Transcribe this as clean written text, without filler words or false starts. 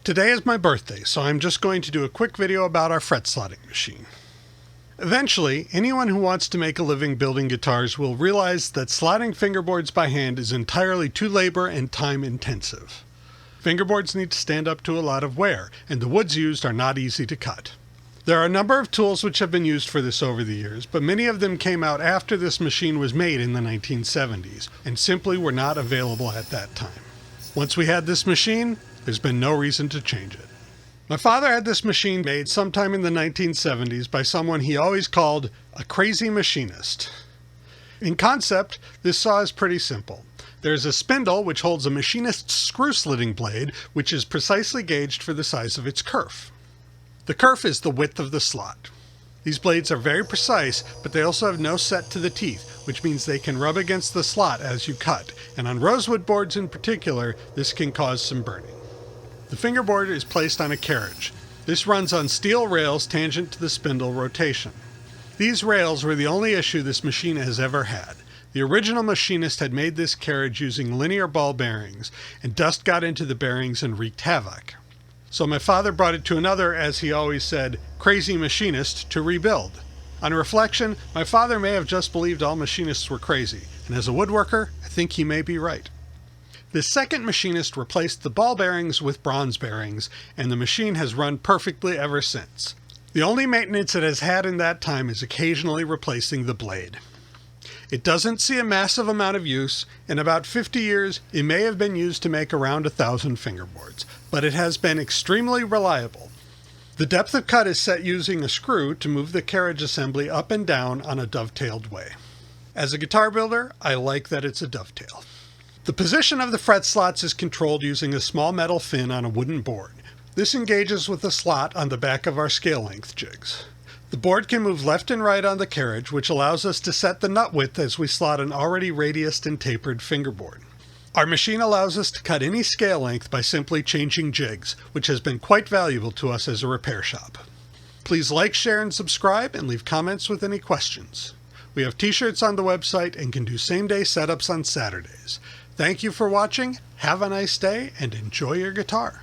Today is my birthday, so I'm just going to do a quick video about our fret slotting machine. Eventually, anyone who wants to make a living building guitars will realize that slotting fingerboards by hand is entirely too labor and time intensive. Fingerboards need to stand up to a lot of wear, and the woods used are not easy to cut. There are a number of tools which have been used for this over the years, but many of them came out after this machine was made in the 1970s, and simply were not available at that time. Once we had this machine, there's been no reason to change it. My father had this machine made sometime in the 1970s by someone he always called a crazy machinist. In concept, this saw is pretty simple. There's a spindle which holds a machinist's screw slitting blade, which is precisely gauged for the size of its kerf. The kerf is the width of the slot. These blades are very precise, but they also have no set to the teeth, which means they can rub against the slot as you cut, and on rosewood boards in particular, this can cause some burning. The fingerboard is placed on a carriage. This runs on steel rails tangent to the spindle rotation. These rails were the only issue this machine has ever had. The original machinist had made this carriage using linear ball bearings, and dust got into the bearings and wreaked havoc. So my father brought it to another, as he always said, crazy machinist to rebuild. On reflection, my father may have just believed all machinists were crazy, and as a woodworker, I think he may be right. The second machinist replaced the ball bearings with bronze bearings, and the machine has run perfectly ever since. The only maintenance it has had in that time is occasionally replacing the blade. It doesn't see a massive amount of use. In about 50 years, it may have been used to make around 1,000 fingerboards, but it has been extremely reliable. The depth of cut is set using a screw to move the carriage assembly up and down on a dovetailed way. As a guitar builder, I like that it's a dovetail. The position of the fret slots is controlled using a small metal fin on a wooden board. This engages with the slot on the back of our scale length jigs. The board can move left and right on the carriage, which allows us to set the nut width as we slot an already radiused and tapered fingerboard. Our machine allows us to cut any scale length by simply changing jigs, which has been quite valuable to us as a repair shop. Please like, share, and subscribe, and leave comments with any questions. We have t-shirts on the website and can do same-day setups on Saturdays. Thank you for watching, have a nice day, and enjoy your guitar.